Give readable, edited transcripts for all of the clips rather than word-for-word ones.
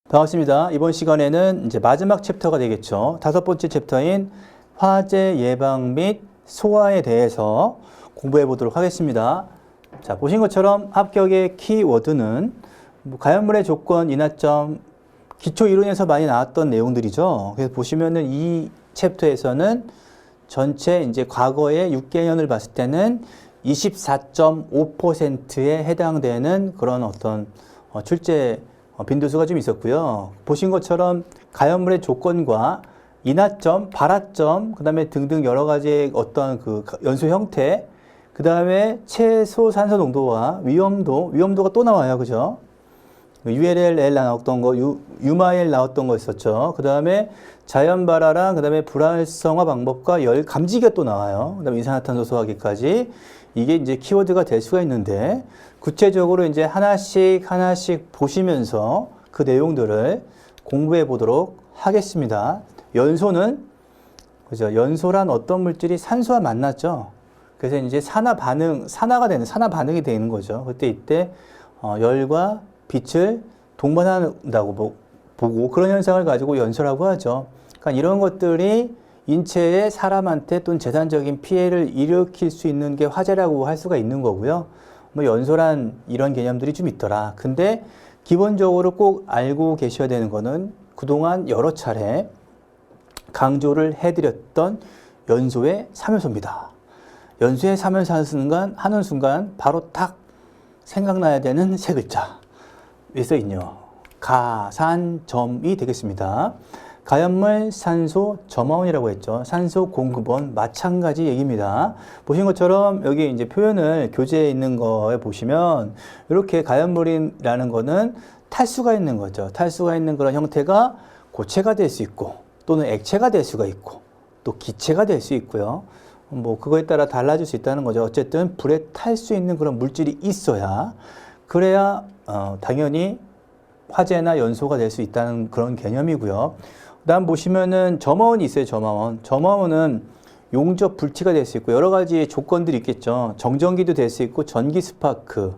반갑습니다. 이번 시간에는 이제 마지막 챕터가 되겠죠. 5번째 챕터인 화재 예방 및 소화에 대해서 공부해 보도록 하겠습니다. 자, 보신 것처럼 합격의 키워드는 가연물의 조건, 인하점, 기초 이론에서 많이 나왔던 내용들이죠. 그래서 보시면은 이 챕터에서는 전체 이제 과거의 6개년을 봤을 때는 24.5%에 해당되는 그런 어떤 출제 빈도수가 좀 있었고요. 보신 것처럼 가연물의 조건과 인하점, 발화점, 그 다음에 등등 여러 가지의 어떤 그 연소 형태, 그 다음에 최소 산소 농도와 위험도가 또 나와요. 그죠? ULL 나왔던 거, 유마일 나왔던 거 있었죠. 그 다음에 자연 발화랑 그 다음에 불활성화 방법과 열 감지기가 또 나와요. 그 다음에 이산화탄소 소화기까지. 이게 이제 키워드가 될 수가 있는데, 구체적으로 이제 하나씩 보시면서 그 내용들을 공부해 보도록 하겠습니다. 연소는, 그죠? 연소란 어떤 물질이 산소와 만났죠. 그래서 이제 산화 반응이 되는 거죠. 그때 이때, 열과 빛을 동반한다고 보고 그런 현상을 가지고 연소라고 하죠. 그러니까 이런 것들이 인체에 사람한테 또는 재산적인 피해를 일으킬 수 있는 게 화재라고 할 수가 있는 거고요. 뭐 연소란 이런 개념들이 좀 있더라. 근데 기본적으로 꼭 알고 계셔야 되는 거는 그동안 여러 차례 강조를 해드렸던 연소의 3요소입니다. 연소의 3요소 하는 순간 바로 딱 생각나야 되는 세 글자. 왜 써있냐? 가산점이 되겠습니다. 가연물, 산소, 점화원이라고 했죠. 산소 공급원 마찬가지 얘기입니다. 보신 것처럼 여기 이제 표현을 교재에 있는 거에 보시면 이렇게 가연물이라는 거는 탈수가 있는 거죠. 탈수가 있는 그런 형태가 고체가 될 수 있고 또는 액체가 될 수가 있고 또 기체가 될 수 있고요. 뭐 그거에 따라 달라질 수 있다는 거죠. 어쨌든 불에 탈 수 있는 그런 물질이 있어야 그래야 당연히 화재나 연소가 될 수 있다는 그런 개념이고요. 그 다음 보시면은 점화원이 있어요. 점화원은 용접 불티가 될 수 있고 여러 가지 조건들이 있겠죠. 정전기도 될 수 있고 전기 스파크,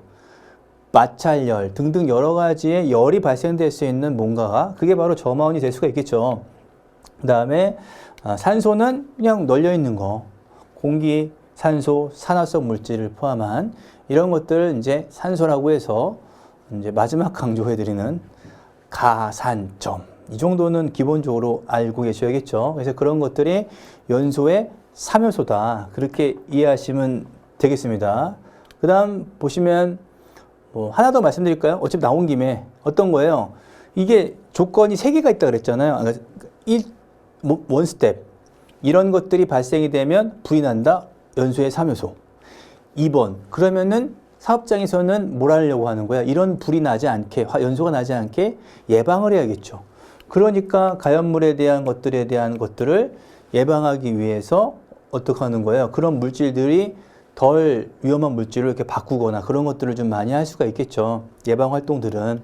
마찰열 등등 여러 가지의 열이 발생될 수 있는 뭔가가 그게 바로 점화원이 될 수가 있겠죠. 그 다음에 산소는 그냥 널려 있는 거, 공기, 산소, 산화성 물질을 포함한 이런 것들을 이제 산소라고 해서 이제 마지막 강조해드리는 가산점. 이 정도는 기본적으로 알고 계셔야겠죠. 그래서 그런 것들이 연소의 3요소다. 그렇게 이해하시면 되겠습니다. 그 다음 보시면 뭐 하나 더 말씀드릴까요? 어차피 나온 김에 어떤 거예요? 이게 조건이 3개가 있다 그랬잖아요. 그러니까 원 스텝. 이런 것들이 발생이 되면 불이 난다. 연소의 3요소. 2번. 그러면은 사업장에서는 뭘 하려고 하는 거야? 이런 불이 나지 않게, 연소가 나지 않게 예방을 해야겠죠. 그러니까 가연물에 대한 것들을 예방하기 위해서 어떻게 하는 거예요? 그런 물질들이 덜 위험한 물질을 이렇게 바꾸거나 그런 것들을 좀 많이 할 수가 있겠죠. 예방 활동들은.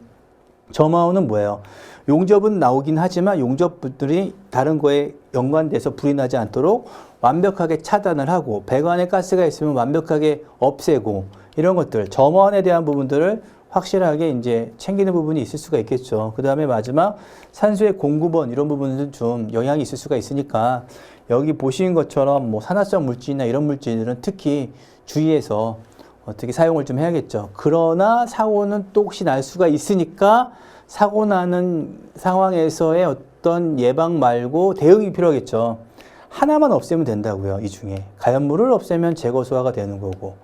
점화원은 뭐예요? 용접은 나오긴 하지만 용접들이 다른 거에 연관돼서 불이 나지 않도록 완벽하게 차단을 하고 배관에 가스가 있으면 완벽하게 없애고 이런 것들, 점화원에 대한 부분들을 확실하게 이제 챙기는 부분이 있을 수가 있겠죠. 그 다음에 마지막 산소의 공급원 이런 부분은 좀 영향이 있을 수가 있으니까 여기 보신 것처럼 뭐 산화성 물질이나 이런 물질들은 특히 주의해서 어떻게 사용을 좀 해야겠죠. 그러나 사고는 또 혹시 날 수가 있으니까 사고 나는 상황에서의 어떤 예방 말고 대응이 필요하겠죠. 하나만 없애면 된다고요. 이 중에 가연물을 없애면 재거 소화가 되는 거고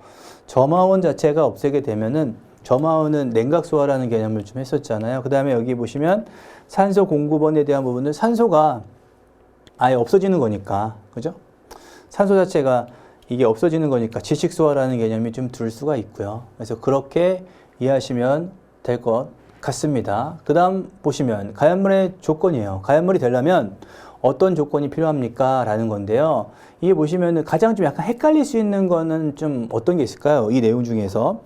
점화원 자체가 없애게 되면은 점화원은 냉각 소화라는 개념을 좀 했었잖아요. 그 다음에 여기 보시면 산소 공급원에 대한 부분은 산소가 아예 없어지는 거니까, 그죠? 산소 자체가 이게 없어지는 거니까 지식 소화라는 개념이 좀 들 수가 있고요. 그래서 그렇게 이해하시면 될 것 같습니다. 그 다음 보시면 가연물의 조건이에요. 가연물이 되려면 어떤 조건이 필요합니까? 라는 건데요. 이게 보시면은 가장 좀 약간 헷갈릴 수 있는 거는 좀 어떤 게 있을까요? 이 내용 중에서.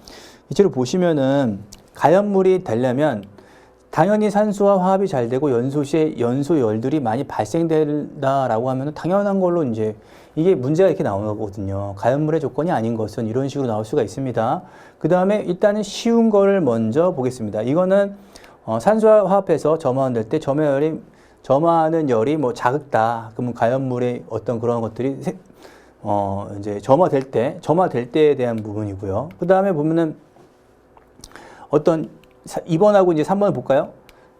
이치로 보시면은 가연물이 되려면 당연히 산소와 화합이 잘 되고 연소 시에 연소열들이 많이 발생된다라고 하면 당연한 걸로 이제 이게 문제가 이렇게 나오는 거거든요. 가연물의 조건이 아닌 것은 이런 식으로 나올 수가 있습니다. 그 다음에 일단은 쉬운 거를 먼저 보겠습니다. 이거는 산소와 화합해서 점화될 때 점화하는 열이 뭐 작다. 그러면 가연물의 어떤 그런 것들이 이제 점화될 때에 대한 부분이고요. 그 다음에 보면은 2번하고 이제 3번을 볼까요?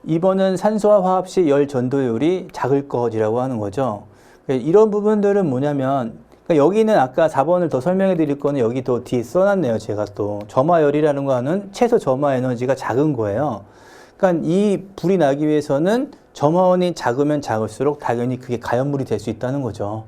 2번은 산소와 화합 시 열 전도율이 작을 것이라고 하는 거죠. 이런 부분들은 뭐냐면, 그러니까 여기는 아까 4번을 더 설명해 드릴 거는 여기 더 뒤에 써놨네요. 제가 또 점화열이라는 거는 최소 점화 에너지가 작은 거예요. 그러니까 이 불이 나기 위해서는 점화원이 작으면 작을수록 당연히 그게 가연물이 될 수 있다는 거죠.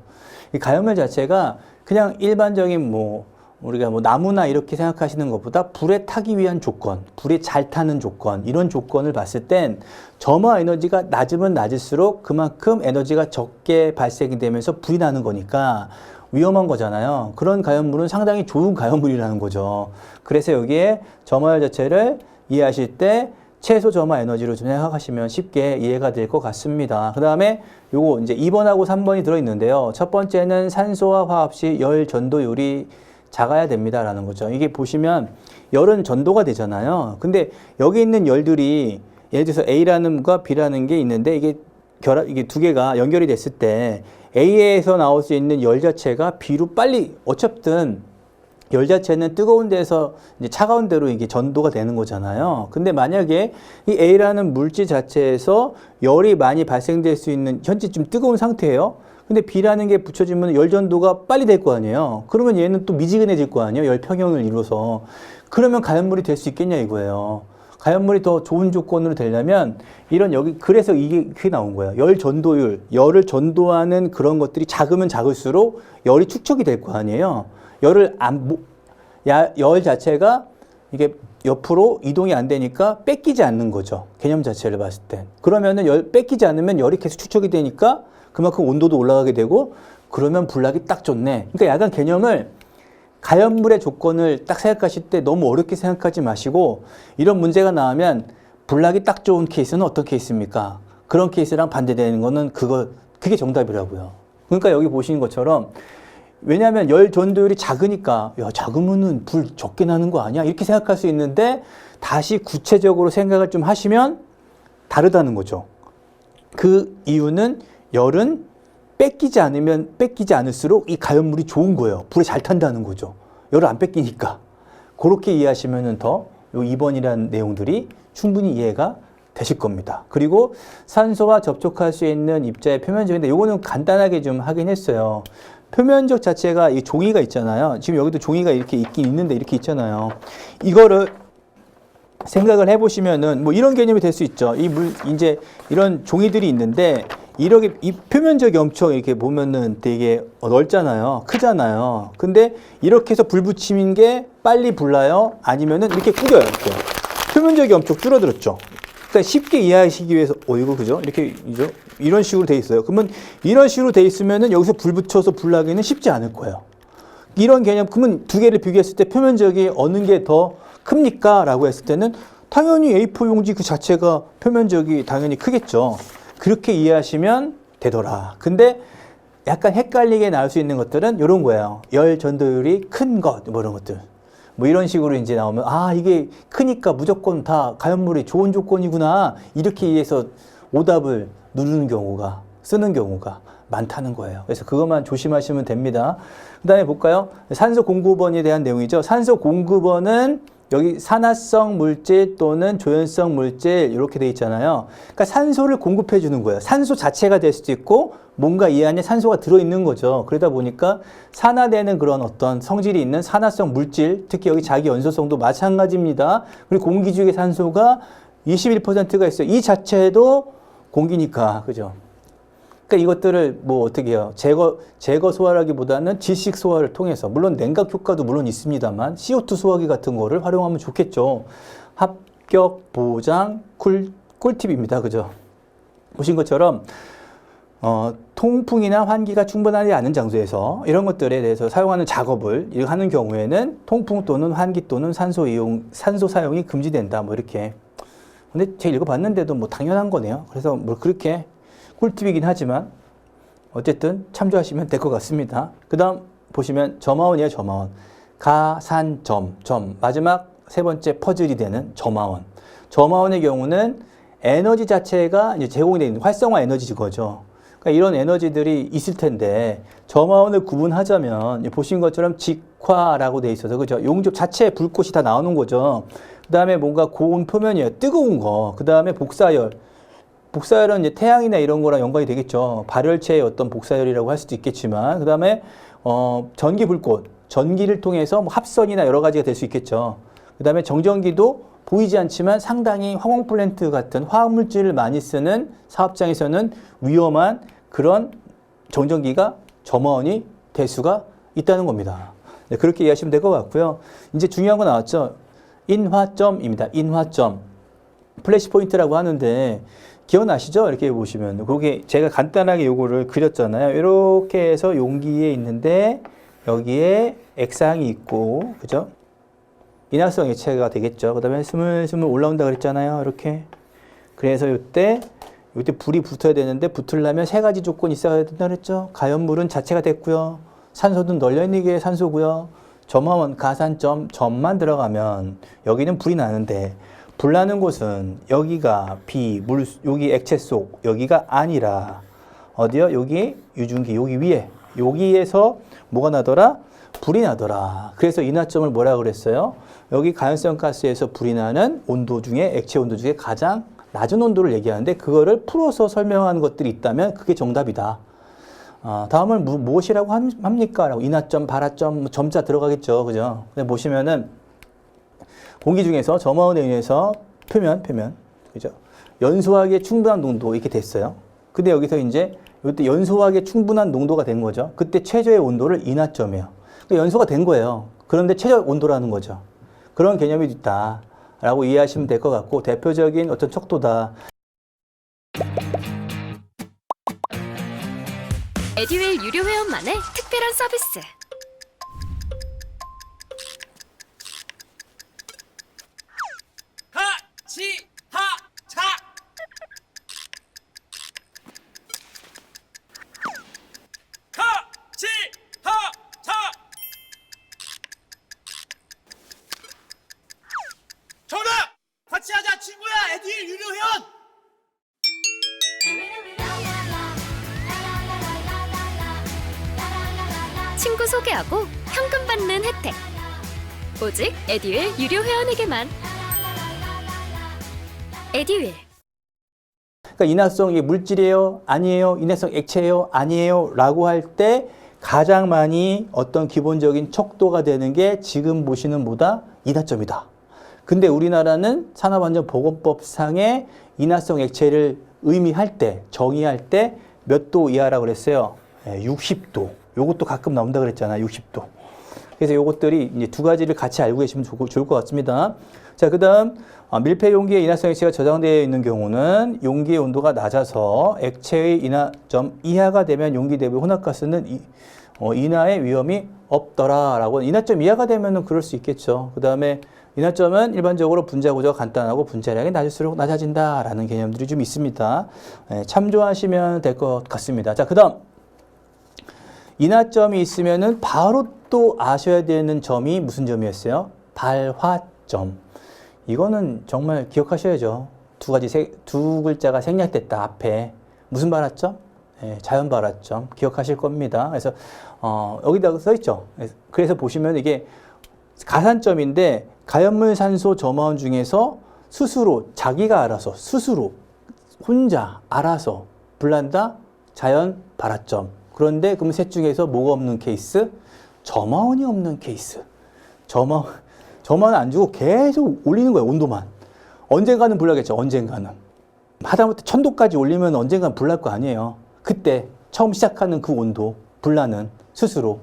이 가연물 자체가 그냥 일반적인 우리가 나무나 이렇게 생각하시는 것보다 불에 타기 위한 조건, 불에 잘 타는 조건, 이런 조건을 봤을 땐 점화 에너지가 낮으면 낮을수록 그만큼 에너지가 적게 발생이 되면서 불이 나는 거니까 위험한 거잖아요. 그런 가연물은 상당히 좋은 가연물이라는 거죠. 그래서 여기에 점화열 자체를 이해하실 때 최소 점화 에너지로 좀 생각하시면 쉽게 이해가 될 것 같습니다. 그 다음에 요거 이제 2번하고 3번이 들어있는데요. 첫 번째는 산소와 화합 시 열 전도율이 작아야 됩니다라는 거죠. 이게 보시면 열은 전도가 되잖아요. 근데 여기 있는 열들이 예를 들어서 A라는 과 B라는 게 있는데 이게 두 개가 연결이 됐을 때 A에서 나올 수 있는 열 자체가 B로 빨리 어쨌든 열 자체는 뜨거운 데서 이제 차가운 데로 이게 전도가 되는 거잖아요. 근데 만약에 이 A라는 물질 자체에서 열이 많이 발생될 수 있는 현재 좀 뜨거운 상태예요. 근데 B라는 게 붙여지면 열 전도가 빨리 될 거 아니에요. 그러면 얘는 또 미지근해질 거 아니에요. 열 평형을 이루어서. 그러면 가연물이 될 수 있겠냐 이거예요. 가연물이 더 좋은 조건으로 되려면 그래서 그게 나온 거예요. 열 전도율, 열을 전도하는 그런 것들이 작으면 작을수록 열이 축적이 될 거 아니에요. 열 자체가 이게 옆으로 이동이 안 되니까 뺏기지 않는 거죠. 개념 자체를 봤을 땐. 그러면은 뺏기지 않으면 열이 계속 축적이 되니까 그만큼 온도도 올라가게 되고 그러면 불나기 딱 좋네. 그러니까 약간 개념을 가연물의 조건을 딱 생각하실 때 너무 어렵게 생각하지 마시고 이런 문제가 나오면 불나기 딱 좋은 케이스는 어떤 케이스입니까? 그런 케이스랑 반대되는 거는 그게 정답이라고요. 그러니까 여기 보시는 것처럼 왜냐하면 열 전도율이 작으니까 작으면은 불 적게 나는 거 아니야? 이렇게 생각할 수 있는데 다시 구체적으로 생각을 좀 하시면 다르다는 거죠. 그 이유는 열은 뺏기지 않을수록 이 가연물이 좋은 거예요. 불에 잘 탄다는 거죠. 열을 안 뺏기니까. 그렇게 이해하시면은 더 요 2번이라는 내용들이 충분히 이해가 되실 겁니다. 그리고 산소와 접촉할 수 있는 입자의 표면적인데 요거는 간단하게 좀 하긴 했어요. 표면적 자체가 이 종이가 있잖아요. 지금 여기도 종이가 이렇게 있긴 있는데 이렇게 있잖아요. 이거를 생각을 해보시면은 이런 개념이 될 수 있죠. 이제 이런 종이들이 있는데 이렇게 이 표면적이 엄청 이렇게 보면은 되게 넓잖아요. 크잖아요. 근데 이렇게 해서 불 붙이는 게 빨리 불나요? 아니면은 이렇게 구겨요. 이렇게. 표면적이 엄청 줄어들었죠. 그러니까 쉽게 이해하시기 위해서 이거 그죠? 이런 식으로 돼 있어요. 그러면 이런 식으로 돼 있으면은 여기서 불 붙여서 불나기는 쉽지 않을 거예요. 이런 개념 그러면 두 개를 비교했을 때 표면적이 어느 게 더 큽니까? 라고 했을 때는 당연히 A4 용지 그 자체가 표면적이 당연히 크겠죠. 그렇게 이해하시면 되더라. 근데 약간 헷갈리게 나올 수 있는 것들은 이런 거예요. 열 전도율이 큰 것, 이런 것들. 이런 식으로 이제 나오면, 이게 크니까 무조건 다 가연물이 좋은 조건이구나. 이렇게 이해해서 오답을 쓰는 경우가 많다는 거예요. 그래서 그것만 조심하시면 됩니다. 그 다음에 볼까요? 산소 공급원에 대한 내용이죠. 산소 공급원은 여기 산화성 물질 또는 조연성 물질 이렇게 돼 있잖아요. 그러니까 산소를 공급해 주는 거예요. 산소 자체가 될 수도 있고 뭔가 이 안에 산소가 들어있는 거죠. 그러다 보니까 산화되는 그런 어떤 성질이 있는 산화성 물질, 특히 여기 자기 연소성도 마찬가지입니다. 그리고 공기 중에 산소가 21%가 있어요. 이 자체도 공기니까, 그죠? 그러니까 이것들을 어떻게 해요? 제거 소화라기보다는 질식 소화를 통해서, 물론 냉각 효과도 물론 있습니다만 CO2 소화기 같은 거를 활용하면 좋겠죠. 합격 보장 꿀팁입니다. 그죠? 보신 것처럼 통풍이나 환기가 충분하지 않은 장소에서 이런 것들에 대해서 사용하는 작업을 하는 경우에는 통풍 또는 환기 또는 산소 사용이 금지된다. 이렇게. 근데 제가 읽어봤는데도 당연한 거네요. 그래서 그렇게 꿀팁이긴 하지만 어쨌든 참조하시면 될 것 같습니다. 그 다음 보시면 점화원이에요. 점화원. 가, 산, 점. 마지막 세 번째 퍼즐이 되는 점화원. 저마원의 경우는 에너지 자체가 이제 제공이 되는 활성화 에너지 거죠. 그러니까 이런 에너지들이 있을 텐데 저마원을 구분하자면 보신 것처럼 직화라고 돼 있어서 그죠? 용접 자체에 불꽃이 다 나오는 거죠. 그 다음에 뭔가 고온 표면이에요. 뜨거운 거. 그 다음에 복사열. 복사열은 이제 태양이나 이런 거랑 연관이 되겠죠. 발열체의 어떤 복사열이라고 할 수도 있겠지만 그 다음에 전기 불꽃. 전기를 통해서 뭐 합선이나 여러 가지가 될 수 있겠죠. 그 다음에 정전기도 보이지 않지만 상당히 화공 플랜트 같은 화학물질을 많이 쓰는 사업장에서는 위험한 그런 정전기가 점원이 될 수가 있다는 겁니다. 네, 그렇게 이해하시면 될 것 같고요. 이제 중요한 거 나왔죠. 인화점입니다. 인화점. 플래시 포인트라고 하는데 기억나시죠? 이렇게 보시면 그게 제가 간단하게 요거를 그렸잖아요. 이렇게 해서 용기에 있는데 여기에 액상이 있고 그죠? 인화성 액체가 되겠죠. 그 다음에 스물스물 올라온다 그랬잖아요. 이렇게. 그래서 이때 불이 붙어야 되는데 붙으려면 세 가지 조건이 있어야 된다 그랬죠. 가연물은 자체가 됐고요. 산소는 널려있는 게 산소고요. 점화원, 가산점, 점만 들어가면 여기는 불이 나는데 불 나는 곳은 여기가 물, 여기 액체 속, 여기가 아니라 어디요? 여기 유증기, 여기 위에. 여기에서 뭐가 나더라? 불이 나더라. 그래서 인화점을 뭐라 그랬어요? 여기 가연성 가스에서 불이 나는 온도 중에 액체 온도 중에 가장 낮은 온도를 얘기하는데 그거를 풀어서 설명하는 것들이 있다면 그게 정답이다. 다음은 무엇이라고 합니까? 라고 인화점, 발화점, 점자 들어가겠죠. 그죠? 근데 보시면은 공기 중에서 점화원에 의해서 표면, 그죠? 연소하기에 충분한 농도 이렇게 됐어요. 근데 여기서 이제 이때 연소하기에 충분한 농도가 된 거죠. 그때 최저의 온도를 인화점이에요. 그러니까 연소가 된 거예요. 그런데 최저 온도라는 거죠. 그런 개념이 있다라고 이해하시면 될 것 같고 대표적인 어떤 척도다. 에듀윌 유료 회원만의 특별한 서비스. 하치하차 하치하차 정답! 같이 하자 친구야 에듀윌 유료 회원! 친구 소개하고 현금 받는 혜택. 오직 에듀윌 유료 회원에게만. 에듀윌. 그러니까 인화성이 물질이에요? 아니에요? 인화성 액체예요? 아니에요? 라고 할 때 가장 많이 어떤 기본적인 척도가 되는 게 지금 보시는 보다 인화점이다. 근데 우리나라는 산업안전보건법상의 인화성 액체를 의미할 때, 정의할 때 몇 도 이하라고 그랬어요? 60도. 요것도 가끔 나온다 그랬잖아요. 60도. 그래서 요것들이 이제 두 가지를 같이 알고 계시면 좋을 것 같습니다. 자, 그 다음, 밀폐 용기에 인화성 액체가 저장되어 있는 경우는 용기의 온도가 낮아서 액체의 인화점 이하가 되면 용기 내부의 혼합가스는 인화의 위험이 없더라라고. 인화점 이하가 되면은 그럴 수 있겠죠. 그 다음에 인화점은 일반적으로 분자 구조가 간단하고 분자량이 낮을수록 낮아진다라는 개념들이 좀 있습니다. 참조하시면 될 것 같습니다. 자, 그 다음. 인화점이 있으면은 바로 또 아셔야 되는 점이 무슨 점이었어요? 발화점. 이거는 정말 기억하셔야죠. 두 글자가 생략됐다 앞에. 무슨 발화점? 자연 발화점. 기억하실 겁니다. 그래서 여기다가 써 있죠. 그래서 보시면 이게 가산점인데 가연물 산소 점화원 중에서 스스로 자기가 알아서 스스로 혼자 알아서 불난다 자연 발화점. 그런데 그럼 셋 중에서 뭐가 없는 케이스? 점화원이 없는 케이스. 점화원 안 주고 계속 올리는 거예요. 온도만. 언젠가는 불나겠죠. 언젠가는. 하다못해 1000도까지 올리면 언젠가는 불날 거 아니에요. 그때 처음 시작하는 그 온도, 불나는 스스로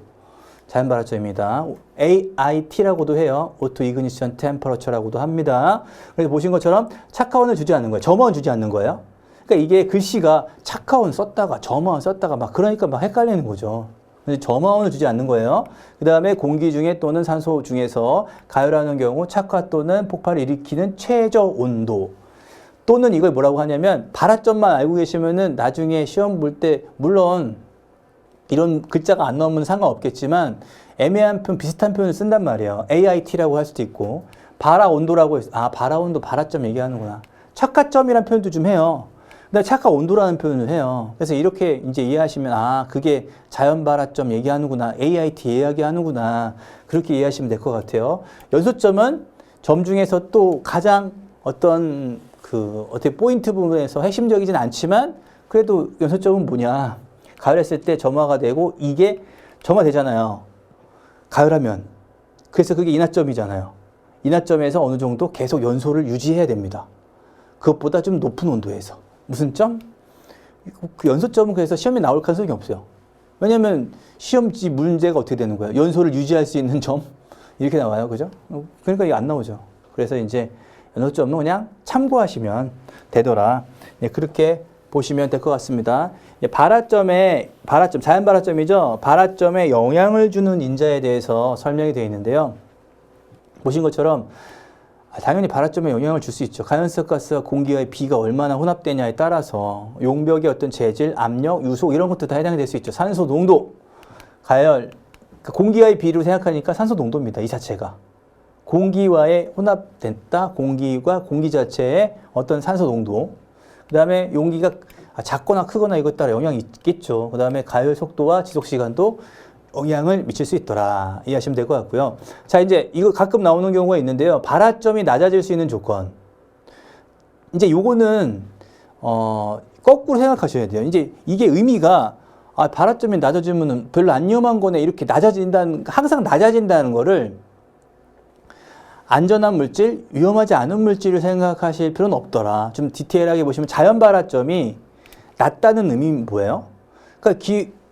자연 발화점입니다. AIT라고도 해요. Auto Ignition Temperature라고도 합니다. 그래서 보신 것처럼 착화원을 주지 않는 거예요. 점화원 주지 않는 거예요. 그러니까 이게 글씨가 착화원 썼다가 점화원 썼다가 막 그러니까 막 헷갈리는 거죠. 점화원을 주지 않는 거예요. 그 다음에 공기 중에 또는 산소 중에서 가열하는 경우 착화 또는 폭발을 일으키는 최저 온도 또는 이걸 뭐라고 하냐면 발화점만 알고 계시면은 나중에 시험 볼 때 물론 이런 글자가 안 나오면 상관없겠지만 애매한 표현, 비슷한 표현을 쓴단 말이에요. AIT라고 할 수도 있고 발화 온도라고 해서, 발화 온도, 발화점 얘기하는구나. 착화점이라는 표현도 좀 해요. 근데 착화 온도라는 표현을 해요. 그래서 이렇게 이제 이해하시면, 그게 자연 발화점 얘기하는구나. AIT 이야기하는구나. 그렇게 이해하시면 될 것 같아요. 연소점은 점 중에서 또 가장 어떻게 포인트 부분에서 핵심적이진 않지만 그래도 연소점은 뭐냐. 가열했을 때 점화가 되고 이게 점화되잖아요. 가열하면. 그래서 그게 인하점이잖아요. 인하점에서 어느 정도 계속 연소를 유지해야 됩니다. 그것보다 좀 높은 온도에서. 무슨 점? 그 연소점은 그래서 시험에 나올 가능성이 없어요. 왜냐면 시험지 문제가 어떻게 되는 거예요? 연소를 유지할 수 있는 점? 이렇게 나와요. 그죠? 그러니까 이게 안 나오죠. 그래서 이제 연소점은 그냥 참고하시면 되더라. 네, 그렇게 보시면 될 것 같습니다. 발화점, 자연 발화점이죠. 발화점에 영향을 주는 인자에 대해서 설명이 되어 있는데요. 보신 것처럼 당연히 발화점에 영향을 줄 수 있죠. 가연성 가스와 공기와의 비가 얼마나 혼합되냐에 따라서 용벽의 어떤 재질, 압력, 유속 이런 것도 다 해당이 될 수 있죠. 산소 농도, 가열, 공기와의 비로 생각하니까 산소 농도입니다. 이 자체가. 공기와의 혼합됐다. 공기와 공기 자체의 어떤 산소 농도. 그 다음에 용기가 작거나 크거나 이것 따라 영향이 있겠죠. 그 다음에 가열 속도와 지속 시간도 영향을 미칠 수 있더라. 이해하시면 될 것 같고요. 자, 이제 이거 가끔 나오는 경우가 있는데요. 발화점이 낮아질 수 있는 조건. 이제 요거는, 거꾸로 생각하셔야 돼요. 이제 이게 의미가, 발화점이 낮아지면 별로 안 위험한 거네. 이렇게 항상 낮아진다는 거를 안전한 물질, 위험하지 않은 물질을 생각하실 필요는 없더라. 좀 디테일하게 보시면 자연 발화점이 낮다는 의미는 뭐예요? 그러니까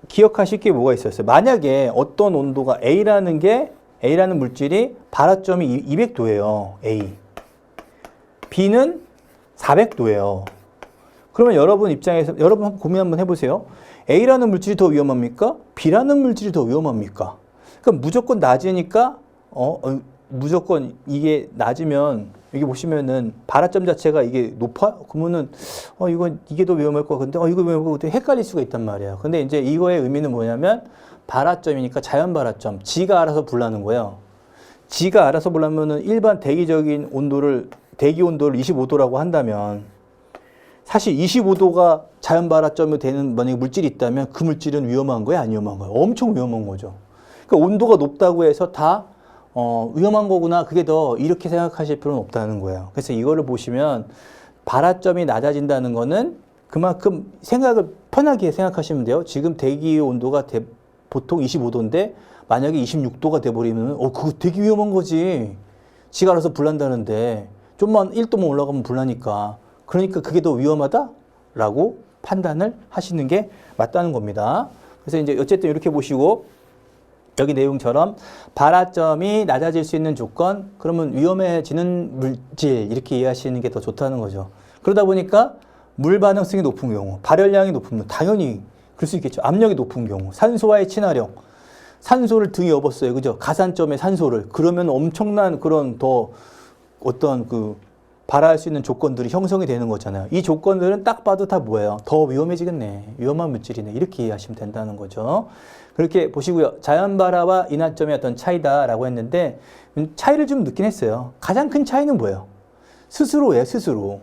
기억하실 게 뭐가 있었어요? 만약에 어떤 온도가 A라는 물질이 발화점이 200도예요. A. B는 400도예요. 그러면 여러분 입장에서 여러분 고민 한번 해보세요. A라는 물질이 더 위험합니까? B라는 물질이 더 위험합니까? 그럼 무조건 낮으니까 무조건 이게 낮으면 여기 보시면은 발화점 자체가 이게 높아? 그러면은 이게 더 위험할 것 같은데 이거 위험할 것 같은데 헷갈릴 수가 있단 말이에요. 근데 이제 이거의 의미는 뭐냐면 발화점이니까 자연 발화점. 지가 알아서 불나는 거예요. 지가 알아서 불나면은 일반 대기적인 대기 온도를 25도라고 한다면 사실 25도가 자연 발화점이 되는 만약에 물질이 있다면 그 물질은 위험한 거예요? 안 위험한 거예요? 엄청 위험한 거죠. 그러니까 온도가 높다고 해서 다 위험한 거구나. 그게 더 이렇게 생각하실 필요는 없다는 거예요. 그래서 이거를 보시면 발화점이 낮아진다는 거는 그만큼 생각을 편하게 생각하시면 돼요. 지금 대기 온도가 보통 25도인데 만약에 26도가 돼버리면 그거 되게 위험한 거지. 지가 알아서 불난다는데 좀만 1도만 올라가면 불나니까. 그러니까 그게 더 위험하다라고 판단을 하시는 게 맞다는 겁니다. 그래서 이제 어쨌든 이렇게 보시고 여기 내용처럼 발화점이 낮아질 수 있는 조건, 그러면 위험해지는 물질 이렇게 이해하시는 게 더 좋다는 거죠. 그러다 보니까 물 반응성이 높은 경우, 발열량이 높으면 당연히 그럴 수 있겠죠. 압력이 높은 경우, 산소와의 친화력, 산소를 등에 업었어요. 그죠? 가산점의 산소를. 그러면 엄청난 그런 발화할 수 있는 조건들이 형성이 되는 거잖아요. 이 조건들은 딱 봐도 다 뭐예요? 더 위험해지겠네. 위험한 물질이네. 이렇게 이해하시면 된다는 거죠. 그렇게 보시고요. 자연 발화와 인하점의 어떤 차이다라고 했는데 차이를 좀 느낀 했어요. 가장 큰 차이는 뭐예요? 스스로예요. 스스로.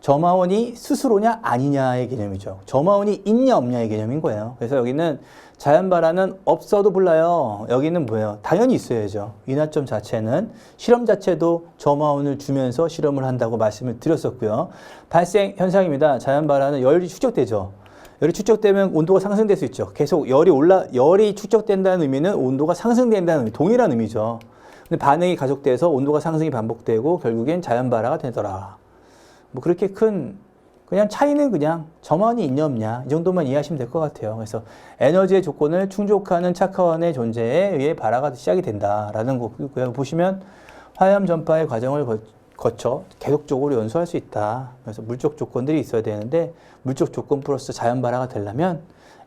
점화원이 스스로냐 아니냐의 개념이죠. 점화원이 있냐 없냐의 개념인 거예요. 그래서 여기는 자연 발화는 없어도 불나요. 여기는 뭐예요? 당연히 있어야죠. 인하점 자체는 실험 자체도 점화원을 주면서 실험을 한다고 말씀을 드렸었고요. 발생 현상입니다. 자연 발화는 열이 축적되죠. 열이 축적되면 온도가 상승될 수 있죠. 계속 열이 축적된다는 의미는 온도가 상승된다는 의미, 동일한 의미죠. 근데 반응이 가속돼서 온도가 상승이 반복되고 결국엔 자연 발화가 되더라. 그렇게 그냥 차이는 그냥 점화원이 있냐 없냐 이 정도만 이해하시면 될 것 같아요. 그래서 에너지의 조건을 충족하는 착화원의 존재에 의해 발화가 시작이 된다라는 거고요. 보시면 화염 전파의 과정을 거쳐 계속적으로 연소할 수 있다. 그래서 물적 조건들이 있어야 되는데 물적 조건 플러스 자연 발화가 되려면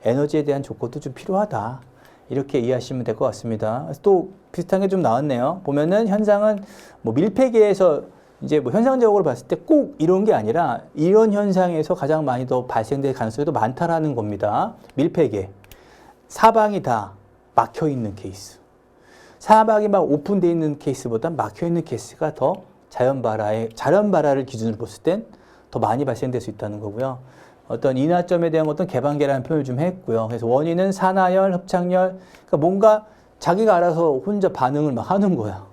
에너지에 대한 조건도 좀 필요하다. 이렇게 이해하시면 될 것 같습니다. 또 비슷한 게 좀 나왔네요. 보면은 현상은 밀폐계에서 이제 현상적으로 봤을 때 꼭 이런 게 아니라 이런 현상에서 가장 많이 더 발생될 가능성이 더 많다라는 겁니다. 밀폐계. 사방이 다 막혀 있는 케이스. 사막이 막 오픈되어 있는 케이스보다 막혀 있는 케이스가 더 자연 발화를 기준으로 봤을 땐 더 많이 발생될 수 있다는 거고요. 어떤 인화점에 대한 어떤 개방계라는 표현을 좀 했고요. 그래서 원인은 산화열, 흡착열, 그러니까 뭔가 자기가 알아서 혼자 반응을 막 하는 거야.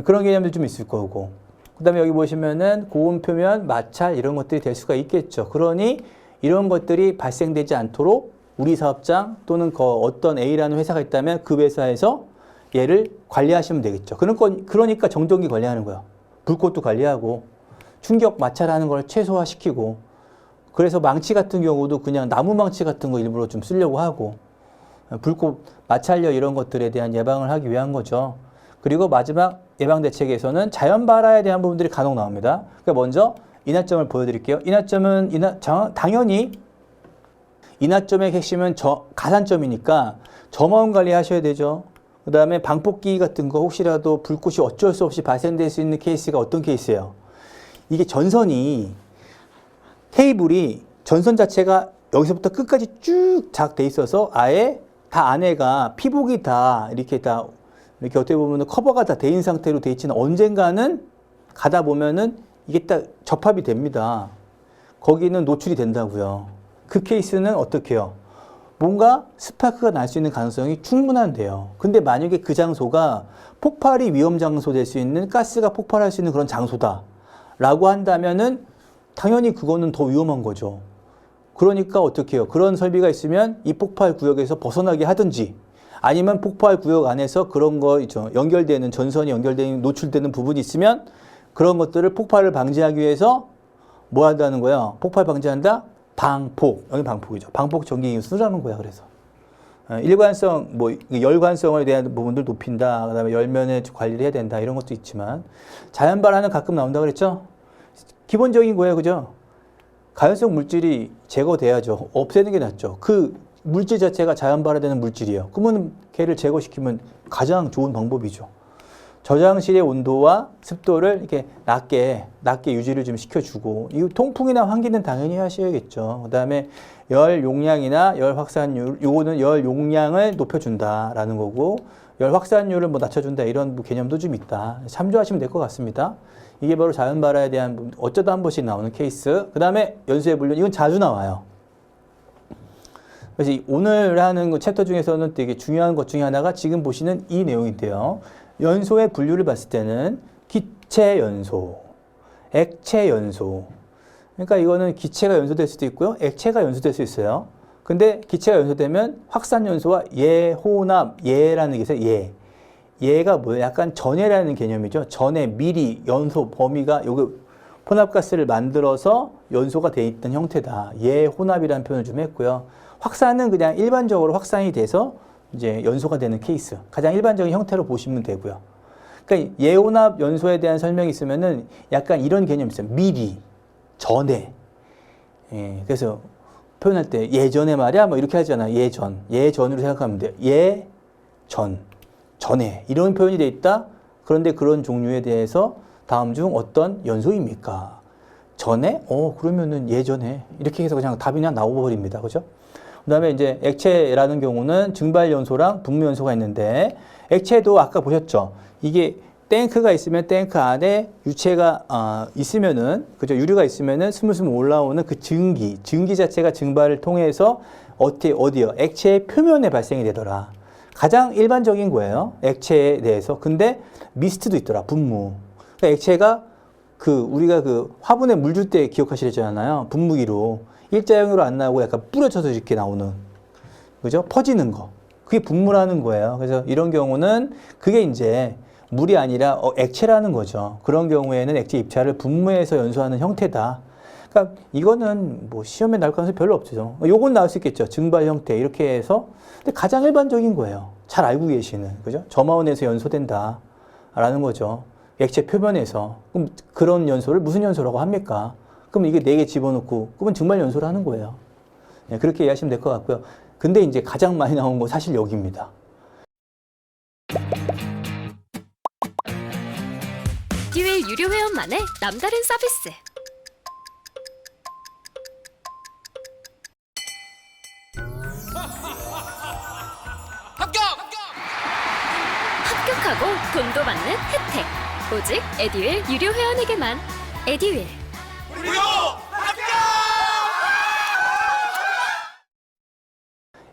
그런 개념도 좀 있을 거고. 그 다음에 여기 보시면은 고온 표면, 마찰 이런 것들이 될 수가 있겠죠. 그러니 이런 것들이 발생되지 않도록 우리 사업장 또는 어떤 A라는 회사가 있다면 그 회사에서 얘를 관리하시면 되겠죠. 그러니까 정전기 관리하는 거야. 불꽃도 관리하고 충격 마찰하는 걸 최소화시키고 그래서 망치 같은 경우도 그냥 나무 망치 같은 거 일부러 좀 쓰려고 하고 불꽃 마찰력 이런 것들에 대한 예방을 하기 위한 거죠. 그리고 마지막 예방 대책에서는 자연 발화에 대한 부분들이 간혹 나옵니다. 그러니까 먼저 인화점을 보여드릴게요. 인화점은 당연히 인화점의 핵심은 가산점이니까 점화원 관리하셔야 되죠. 그 다음에 방폭기 같은 거 혹시라도 불꽃이 어쩔 수 없이 발생될 수 있는 케이스가 어떤 케이스예요? 이게 케이블이 전선 자체가 여기서부터 끝까지 쭉 작 돼 있어서 아예 다 안에가 피복이 다 이렇게 어떻게 보면 커버가 다 돼 있는 상태로 돼 있지는 언젠가는 가다 보면은 이게 딱 접합이 됩니다. 거기는 노출이 된다고요. 그 케이스는 어떻게 해요? 뭔가 스파크가 날 수 있는 가능성이 충분한데요. 근데 만약에 그 장소가 폭발이 위험 장소 될 수 있는 가스가 폭발할 수 있는 그런 장소다 라고 한다면은 당연히 그거는 더 위험한 거죠. 그러니까 어떻게 해요? 그런 설비가 있으면 이 폭발 구역에서 벗어나게 하든지 아니면 폭발 구역 안에서 그런 거 있죠. 전선이 연결되는 노출되는 부분이 있으면 그런 것들을 폭발을 방지하기 위해서 뭐 한다는 거예요? 폭발 방지한다? 방폭. 여기 방폭이죠. 방폭 전기 쓰라는 거야. 그래서 일관성, 열관성에 대한 부분들 높인다. 그다음에 열면에 관리를 해야 된다. 이런 것도 있지만 자연 발화는 가끔 나온다 그랬죠. 기본적인 거예요, 그죠? 가연성 물질이 제거돼야죠. 없애는 게 낫죠. 그 물질 자체가 자연 발화되는 물질이에요. 그러면 걔를 제거시키면 가장 좋은 방법이죠. 저장실의 온도와 습도를 이렇게 낮게 유지를 좀 시켜주고, 이 통풍이나 환기는 당연히 하셔야겠죠. 그 다음에 열 용량이나 열 확산율, 요거는 열 용량을 높여준다라는 거고, 열 확산율을 낮춰준다 이런 개념도 좀 있다. 참조하시면 될 것 같습니다. 이게 바로 자연 발화에 대한 어쩌다 한 번씩 나오는 케이스. 그 다음에 연소의 분류, 이건 자주 나와요. 그래서 오늘 하는 챕터 중에서는 되게 중요한 것 중에 하나가 지금 보시는 이 내용인데요. 연소의 분류를 봤을 때는 기체 연소, 액체 연소. 그러니까 이거는 기체가 연소될 수도 있고요. 액체가 연소될 수 있어요. 근데 기체가 연소되면 확산 연소와 예호납, 예라는 게 있어요. 얘가 뭐예요? 약간 전해라는 개념이죠. 전해, 미리, 연소, 범위가 요거 혼합가스를 만들어서 연소가 돼 있던 형태다. 예혼합이라는 표현을 좀 했고요. 확산은 그냥 일반적으로 확산이 돼서 이제 연소가 되는 케이스. 가장 일반적인 형태로 보시면 되고요. 그러니까 예혼합 연소에 대한 설명이 있으면은 약간 이런 개념이 있어요. 미리, 전에. 그래서 표현할 때 예전에 말이야 뭐 이렇게 하잖아. 예전으로 생각하면 돼요. 전에 이런 표현이 돼 있다. 그런데 그런 종류에 대해서 다음 중 어떤 연소입니까? 전에? 그러면은 예전에 이렇게 해서 그냥 답이 그냥 나와버립니다. 그죠? 그 다음에 이제 액체라는 경우는 증발 연소랑 분무 연소가 있는데, 액체도 아까 보셨죠? 이게 탱크가 있으면 탱크 안에 유체가 있으면은, 그죠? 유류가 있으면은 스물스물 올라오는 그 증기 자체가 증발을 통해서 어디요? 액체의 표면에 발생이 되더라. 가장 일반적인 거예요. 액체에 대해서. 근데 미스트도 있더라. 분무. 그러니까 액체가 우리가 화분에 물 줄 때 기억하시잖아요. 분무기로. 일자형으로 안 나오고 약간 뿌려져서 이렇게 나오는. 그죠? 퍼지는 거. 그게 분무라는 거예요. 그래서 이런 경우는 그게 이제 물이 아니라 액체라는 거죠. 그런 경우에는 액체 입찰을 분무해서 연소하는 형태다. 그러니까 이거는 뭐 시험에 나올 가능성이 별로 없죠. 요건 나올 수 있겠죠. 증발 형태 이렇게 해서. 근데 가장 일반적인 거예요. 잘 알고 계시는. 그죠? 점화원에서 연소된다 라는 거죠. 액체 표면에서. 그럼 그런 연소를 무슨 연소라고 합니까? 그럼 이게 4개 집어넣고 그러면 증발 연소를 하는 거예요. 그렇게 이해하시면 될 것 같고요. 근데 이제 가장 많이 나온 거 사실 여기입니다. 듀얼 유료 회원만의 남다른 서비스. 합격! 소개하고 돈도 받는 혜택. 오직 에듀윌 유료 회원에게만. 에듀윌. 무료 합격!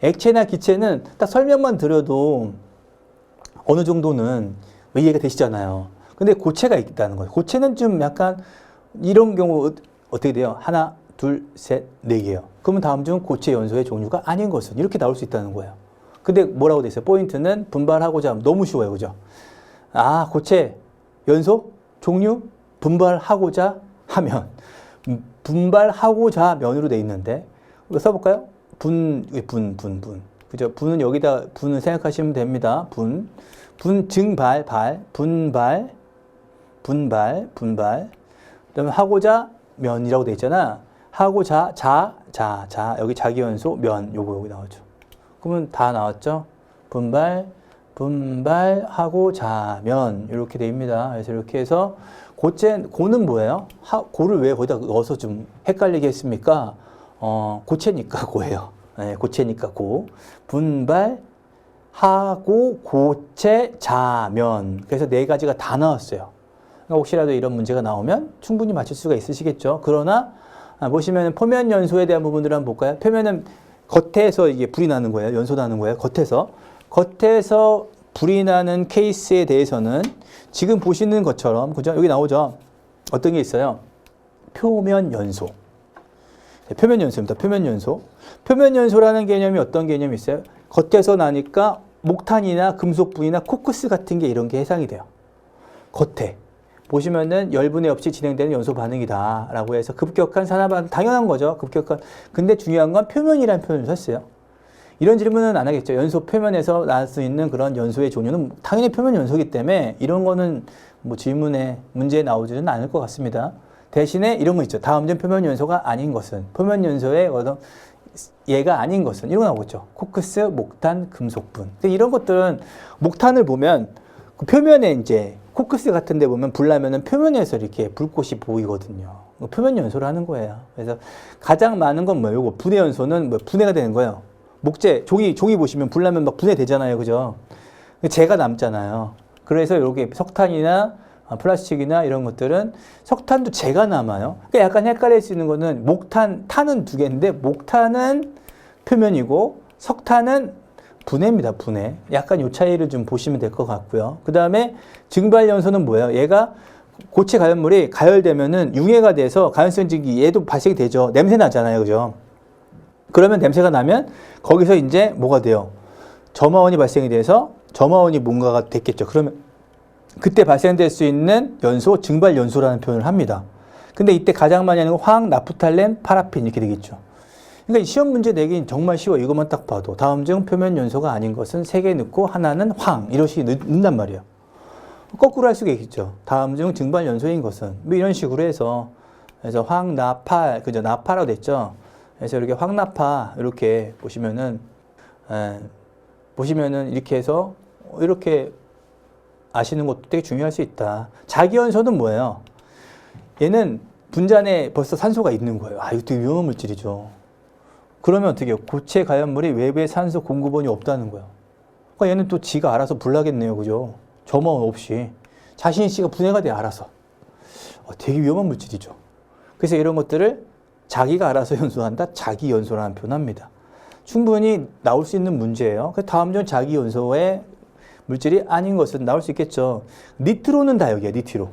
액체나 기체는 딱 설명만 드려도 어느 정도는 이해가 되시잖아요. 근데 고체가 있다는 거예요. 고체는 좀 약간 이런 경우 어떻게 돼요? 하나, 둘, 셋, 네 개요. 그러면 다음 중 고체 연소의 종류가 아닌 것은 이렇게 나올 수 있다는 거예요. 근데 뭐라고 돼 있어요? 포인트는 분발하고자 하면 너무 쉬워요. 그죠? 아, 고체, 연소, 종류, 분발하고자 하면 분발하고자 하면으로 돼 있는데 이거 써볼까요? 분. 그죠? 분은 여기다 분을 생각하시면 됩니다. 분, 증발, 분발. 그다음에 하고자 면이라고 돼 있잖아. 하고자 자. 여기 자기연소 면 요거 여기 나오죠. 그러면 다 나왔죠? 분발하고자 면 이렇게 됩니다. 그래서 이렇게 해서 고는 뭐예요? 고를 왜 거기다 넣어서 좀 헷갈리게 했습니까? 고체니까 고예요. 네, 고체니까 고. 분발하고 고체 자면. 그래서 네 가지가 다 나왔어요. 그러니까 혹시라도 이런 문제가 나오면 충분히 맞출 수가 있으시겠죠. 그러나 보시면 표면 연소에 대한 부분들을 한번 볼까요? 표면은 겉에서 이게 불이 나는 거예요. 연소 나는 거예요. 겉에서 불이 나는 케이스에 대해서는 지금 보시는 것처럼, 그죠? 여기 나오죠? 어떤 게 있어요? 표면 연소. 네, 표면 연소입니다. 표면 연소. 표면 연소라는 개념이 어떤 개념이 있어요? 겉에서 나니까 목탄이나 금속분이나 코크스 같은 게 이런 게 해상이 돼요. 겉에. 보시면은 열분해 없이 진행되는 연소 반응이다 라고 해서 급격한 산화 반응, 당연한 거죠. 급격한. 근데 중요한 건 표면이라는 표현을 썼어요. 이런 질문은 안 하겠죠. 연소 표면에서 나올 수 있는 그런 연소의 종류는 당연히 표면 연소이기 때문에 이런 거는 뭐 질문에 문제에 나오지는 않을 것 같습니다. 대신에 이런 거 있죠. 다음 중 표면 연소가 아닌 것은, 표면 연소의 어떤 얘가 아닌 것은 이런 거 나오겠죠. 코크스, 목탄, 금속분. 근데 이런 것들은 목탄을 보면 그 표면에 이제 코크스 같은 데 보면 불 나면은 표면에서 이렇게 불꽃이 보이거든요. 표면 연소를 하는 거예요. 그래서 가장 많은 건 뭐예요? 요거 분해 연소는 뭐 분해가 되는 거예요. 목재, 종이 보시면 불 나면 막 분해되잖아요. 그죠? 재가 남잖아요. 그래서 이렇게 석탄이나 플라스틱이나 이런 것들은 석탄도 재가 남아요. 그러니까 약간 헷갈릴 수 있는 거는 탄은 두 개인데 목탄은 표면이고 석탄은 분해입니다. 분해. 약간 요 차이를 좀 보시면 될 것 같고요. 그 다음에 증발연소는 뭐예요? 얘가 고체 가연물이 가열되면은 융해가 돼서 가연성 증기 얘도 발생이 되죠. 냄새 나잖아요. 그죠? 그러면 냄새가 나면 거기서 이제 뭐가 돼요? 점화원이 발생이 돼서 점화원이 뭔가가 됐겠죠. 그러면 그때 발생될 수 있는 연소, 증발연소라는 표현을 합니다. 근데 이때 가장 많이 하는 건 황, 나프탈렌, 파라핀 이렇게 되겠죠. 그러니까 시험 문제 내긴 정말 쉬워. 이것만 딱 봐도. 다음 중 표면 연소가 아닌 것은 3개 넣고 하나는 황. 이렇게 넣는단 말이에요. 거꾸로 할 수가 있겠죠. 다음 중 증발 연소인 것은. 뭐 이런 식으로 해서. 그래서 황, 나파, 그죠? 나파라고 됐죠. 그래서 이렇게 황나파, 이렇게 보시면은 이렇게 해서 이렇게 아시는 것도 되게 중요할 수 있다. 자기연소는 뭐예요? 얘는 분자에 벌써 산소가 있는 거예요. 아, 이거 되게 위험한 물질이죠. 그러면 어떻게 해요? 고체 가연물이 외부에 산소 공급원이 없다는 거예요. 그러니까 얘는 또 지가 알아서 불나겠네요. 그죠? 점화원 없이. 자신이 분해가 돼, 알아서. 되게 위험한 물질이죠. 그래서 이런 것들을 자기가 알아서 연소한다? 자기 연소라는 표현합니다. 충분히 나올 수 있는 문제예요. 다음 중 자기 연소의 물질이 아닌 것은 나올 수 있겠죠. 니트로는 다 여기에 니트로.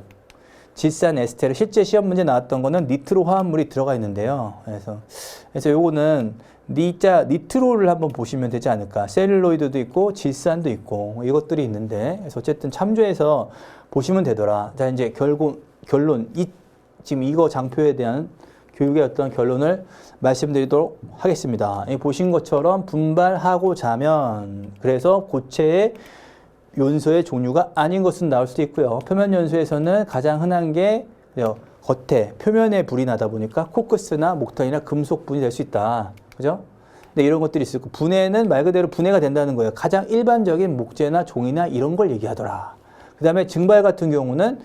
질산 에스테르, 실제 시험 문제 나왔던 거는 니트로 화합물이 들어가 있는데요. 그래서 요거는 니트로를 한번 보시면 되지 않을까. 셀룰로이드도 있고 질산도 있고 이것들이 있는데, 그래서 어쨌든 참조해서 보시면 되더라. 자, 이제 결론, 지금 이거 장표에 대한 교육의 어떤 결론을 말씀드리도록 하겠습니다. 보신 것처럼 분발하고 자면, 그래서 고체의 연소의 종류가 아닌 것은 나올 수도 있고요. 표면 연소에서는 가장 흔한 게 겉에 표면에 불이 나다 보니까 코크스나 목탄이나 금속분이 될 수 있다. 그죠? 근데 이런 것들이 있고, 분해는 말 그대로 분해가 된다는 거예요. 가장 일반적인 목재나 종이나 이런 걸 얘기하더라. 그 다음에 증발 같은 경우는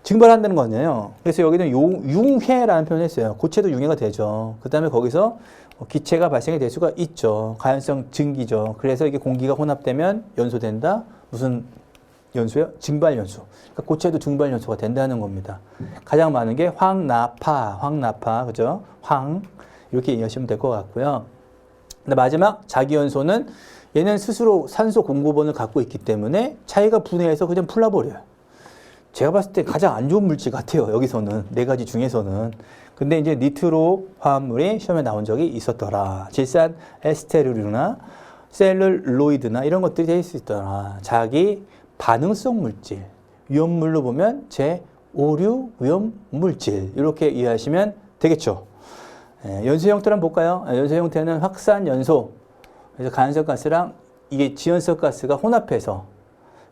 증발한다는 거잖아요. 그래서 여기는 융해라는 표현을 했어요. 고체도 융해가 되죠. 그 다음에 거기서 기체가 발생이 될 수가 있죠. 가연성 증기죠. 그래서 이게 공기가 혼합되면 연소된다. 무슨 연소요? 증발연소. 그러니까 고체도 증발연소가 된다는 겁니다. 가장 많은 게 황나파, 그죠? 이렇게 이해하시면 될 것 같고요. 근데 마지막 자기연소는 얘는 스스로 산소 공급원을 갖고 있기 때문에 차이가 분해해서 그냥 풀어버려요. 제가 봤을 때 가장 안 좋은 물질 같아요. 여기서는 네 가지 중에서는. 근데 이제 니트로 화합물이 시험에 나온 적이 있었더라. 질산 에스테르류나 셀룰로이드나 이런 것들이 될 수 있더라. 자기 반응성 물질, 위험물로 보면 제5류 위험물질 이렇게 이해하시면 되겠죠. 연소 형태를 한번 볼까요? 연소 형태는 확산연소. 그래서 가연성가스랑 이게 지연성가스가 혼합해서,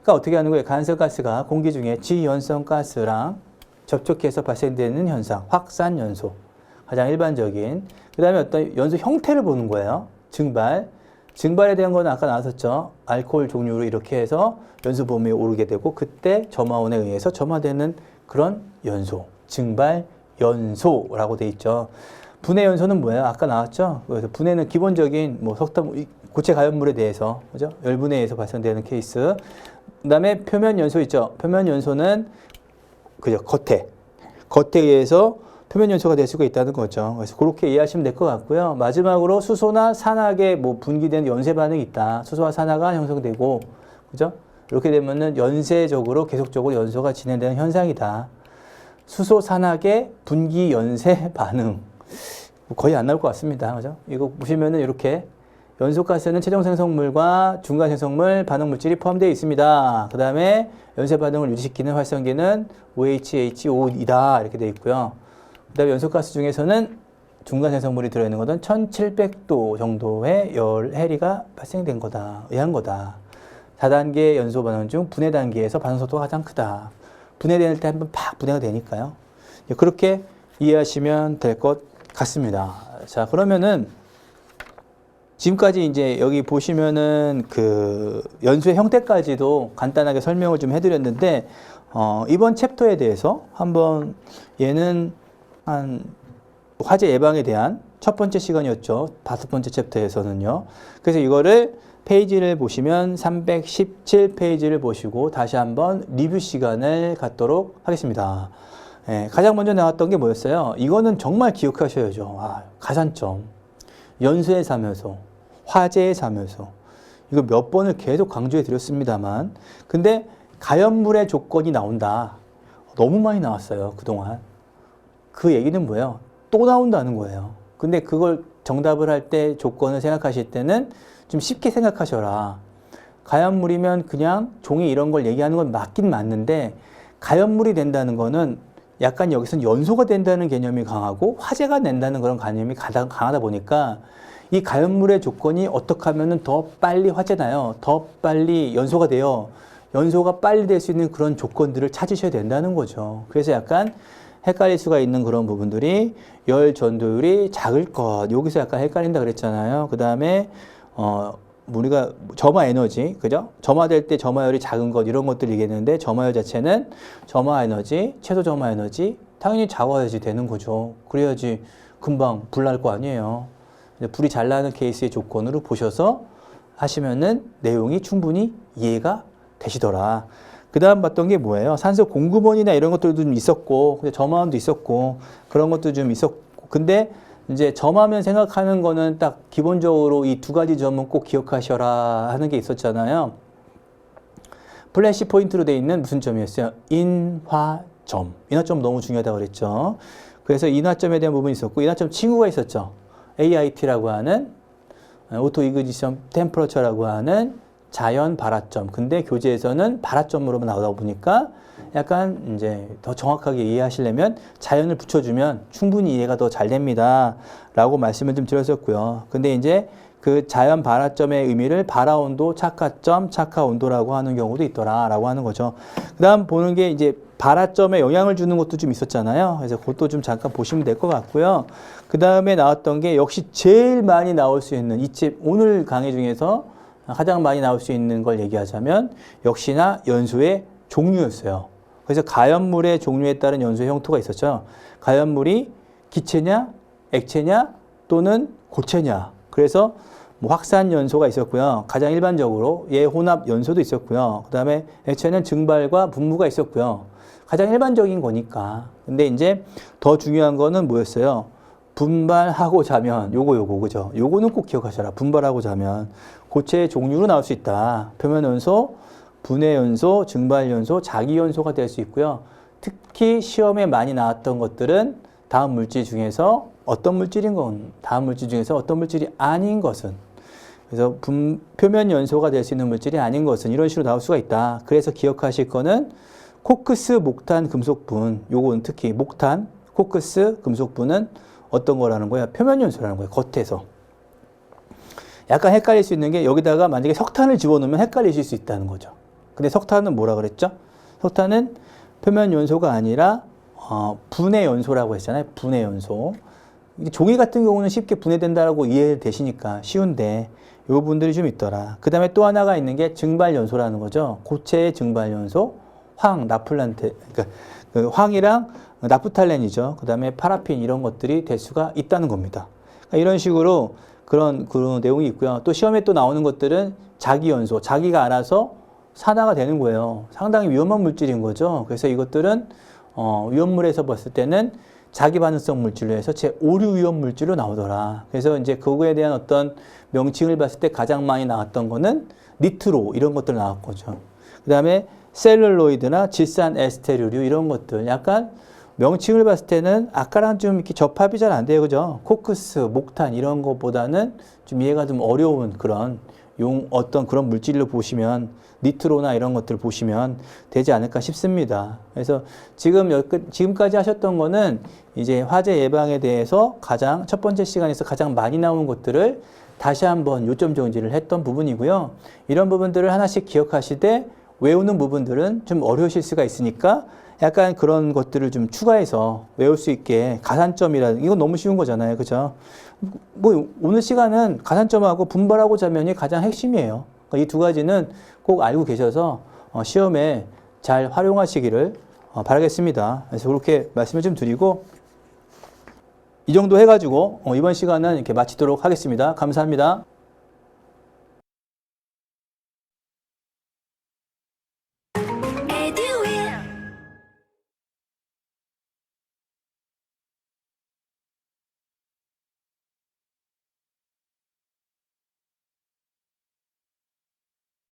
그러니까 어떻게 하는 거예요? 가연성가스가 공기 중에 지연성가스랑 접촉해서 발생되는 현상, 확산연소. 가장 일반적인. 그 다음에 어떤 연소 형태를 보는 거예요. 증발에 대한 건 아까 나왔었죠. 알코올 종류로 이렇게 해서 연소 범위에 오르게 되고 그때 점화원에 의해서 점화되는 그런 연소, 증발 연소라고 돼 있죠. 분해 연소는 뭐예요? 아까 나왔죠. 그래서 분해는 기본적인 뭐 석탄, 고체 가연물에 대해서, 그죠? 열분해에 의해서 발생되는 케이스. 그다음에 표면 연소 있죠. 표면 연소는 그죠? 겉에 의해서 표면 연소가 될 수가 있다는 거죠. 그래서 그렇게 이해하시면 될 것 같고요. 마지막으로 수소나 산화에 뭐 분기되는 연쇄 반응이 있다. 수소와 산화가 형성되고, 그죠? 이렇게 되면은 연쇄적으로 계속적으로 연소가 진행되는 현상이다. 수소 산화계 분기 연쇄 반응. 거의 안 나올 것 같습니다. 그죠? 이거 보시면은 이렇게 연소가스는 최종 생성물과 중간 생성물 반응 물질이 포함되어 있습니다. 그 다음에 연쇄 반응을 유지시키는 활성기는 OHHO이다. 이렇게 되어 있고요. 그 다음에 연소가스 중에서는 중간 생성물이 들어있는 것은 1700도 정도의 열 해리가 발생된 거다. 의한 거다. 4단계 연소 반응 중 분해 단계에서 반응 속도가 가장 크다. 분해될 때 한번 팍 분해가 되니까요. 그렇게 이해하시면 될 것 같습니다. 자, 그러면은 지금까지 이제 여기 보시면은 그 연소의 형태까지도 간단하게 설명을 좀 해드렸는데, 이번 챕터에 대해서 한번 얘는 한 화재 예방에 대한 첫 번째 시간이었죠. 5번째 챕터에서는요. 그래서 이거를 페이지를 보시면 317페이지를 보시고 다시 한번 리뷰 시간을 갖도록 하겠습니다. 가장 먼저 나왔던 게 뭐였어요? 이거는 정말 기억하셔야죠. 가산점, 연소의 사면소, 화재의 사면소. 이거 몇 번을 계속 강조해 드렸습니다만, 근데 가연물의 조건이 나온다. 너무 많이 나왔어요, 그동안. 그 얘기는 뭐예요? 또 나온다는 거예요. 근데 그걸 정답을 할 때 조건을 생각하실 때는 좀 쉽게 생각하셔라. 가연물이면 그냥 종이 이런 걸 얘기하는 건 맞긴 맞는데, 가연물이 된다는 거는 약간 여기서는 연소가 된다는 개념이 강하고 화재가 된다는 그런 개념이 강하다 보니까 이 가연물의 조건이 어떻게 하면 더 빨리 화재나요? 더 빨리 연소가 돼요. 연소가 빨리 될 수 있는 그런 조건들을 찾으셔야 된다는 거죠. 그래서 약간 헷갈릴 수가 있는 그런 부분들이 열 전도율이 작을 것. 여기서 약간 헷갈린다 그랬잖아요. 그 다음에 우리가 점화 에너지, 그죠? 점화될 때 점화열이 작은 것, 이런 것들 얘기했는데, 점화열 자체는 점화 에너지, 최소 점화 에너지, 당연히 작아야지 되는 거죠. 그래야지 금방 불 날 거 아니에요. 불이 잘 나는 케이스의 조건으로 보셔서 하시면은 내용이 충분히 이해가 되시더라. 그 다음 봤던 게 뭐예요? 산소 공급원이나 이런 것들도 좀 있었고, 점화원도 있었고, 그런 것도 좀 있었고, 근데 이제 점하면 생각하는 거는 딱 기본적으로 이 두 가지 점은 꼭 기억하셔라 하는 게 있었잖아요. 플래시 포인트로 되어 있는 무슨 점이었어요? 인화점. 인화점 너무 중요하다고 그랬죠. 그래서 인화점에 대한 부분이 있었고, 인화점 친구가 있었죠. AIT라고 하는 오토 이그니션 템퍼러처라고 하는 자연 발화점. 근데 교재에서는 발화점으로 나오다 보니까 약간 이제 더 정확하게 이해하시려면 자연을 붙여주면 충분히 이해가 더 잘 됩니다. 라고 말씀을 좀 드렸었고요. 근데 이제 그 자연 발화점의 의미를 발화온도, 착화점, 착화온도라고 하는 경우도 있더라. 라고 하는 거죠. 그 다음 보는 게 이제 발화점에 영향을 주는 것도 좀 있었잖아요. 그래서 그것도 좀 잠깐 보시면 될 것 같고요. 그 다음에 나왔던 게 역시 제일 많이 나올 수 있는 이 책 오늘 강의 중에서 가장 많이 나올 수 있는 걸 얘기하자면 역시나 연소의 종류였어요. 그래서 가연물의 종류에 따른 연소의 형태가 있었죠. 가연물이 기체냐, 액체냐, 또는 고체냐. 그래서 뭐 확산 연소가 있었고요. 가장 일반적으로 예혼합 연소도 있었고요. 그 다음에 액체는 증발과 분무가 있었고요. 가장 일반적인 거니까. 근데 이제 더 중요한 거는 뭐였어요? 분발하고 자면 요거 그죠? 요거는 꼭 기억하셔라. 분발하고 자면 고체의 종류로 나올 수 있다. 표면 연소, 분해 연소, 증발 연소, 자기 연소가 될 수 있고요. 특히 시험에 많이 나왔던 것들은 다음 물질 중에서 어떤 물질인 건 다음 물질 중에서 어떤 물질이 아닌 것은 그래서 표면 연소가 될 수 있는 물질이 아닌 것은 이런 식으로 나올 수가 있다. 그래서 기억하실 거는 코크스 목탄 금속분 요건 특히 목탄 코크스 금속분은 어떤 거라는 거야? 표면 연소라는 거예요. 겉에서. 약간 헷갈릴 수 있는 게 여기다가 만약에 석탄을 집어넣으면 헷갈리실 수 있다는 거죠. 근데 석탄은 뭐라 그랬죠? 석탄은 표면 연소가 아니라 분해 연소라고 했잖아요. 분해 연소. 종이 같은 경우는 쉽게 분해된다고 이해되시니까 쉬운데 이 부분들이 좀 있더라. 그 다음에 또 하나가 있는 게 증발 연소라는 거죠. 고체의 증발 연소, 그러니까 그 황이랑 나프탈렌이죠. 그 다음에 파라핀 이런 것들이 될 수가 있다는 겁니다. 그러니까 이런 식으로 그런 내용이 있고요. 또 시험에 또 나오는 것들은 자기 연소, 자기가 알아서 산화가 되는 거예요. 상당히 위험한 물질인 거죠. 그래서 이것들은 위험물에서 봤을 때는 자기 반응성 물질로 해서 제5류 위험 물질로 나오더라. 그래서 이제 그거에 대한 어떤 명칭을 봤을 때 가장 많이 나왔던 거는 니트로 이런 것들 나왔거죠. 그 다음에 셀룰로이드나 질산 에스테르류 이런 것들 약간 명칭을 봤을 때는 아까랑 좀 이렇게 접합이 잘 안 돼요. 그죠? 코크스, 목탄 이런 것보다는 좀 이해가 좀 어려운 그런 어떤 그런 물질로 보시면 니트로나 이런 것들 보시면 되지 않을까 싶습니다. 그래서 지금까지 하셨던 거는 이제 화재 예방에 대해서 첫 번째 시간에서 가장 많이 나온 것들을 다시 한번 요점 정리를 했던 부분이고요. 이런 부분들을 하나씩 기억하시되 외우는 부분들은 좀 어려우실 수가 있으니까 약간 그런 것들을 좀 추가해서 외울 수 있게 가산점이라든지 이건 너무 쉬운 거잖아요. 그죠? 뭐 오늘 시간은 가산점하고 분발하고 자면이 가장 핵심이에요. 그러니까 이 두 가지는 꼭 알고 계셔서 시험에 잘 활용하시기를 바라겠습니다. 그래서 그렇게 말씀을 좀 드리고 이 정도 해가지고 이번 시간은 이렇게 마치도록 하겠습니다. 감사합니다.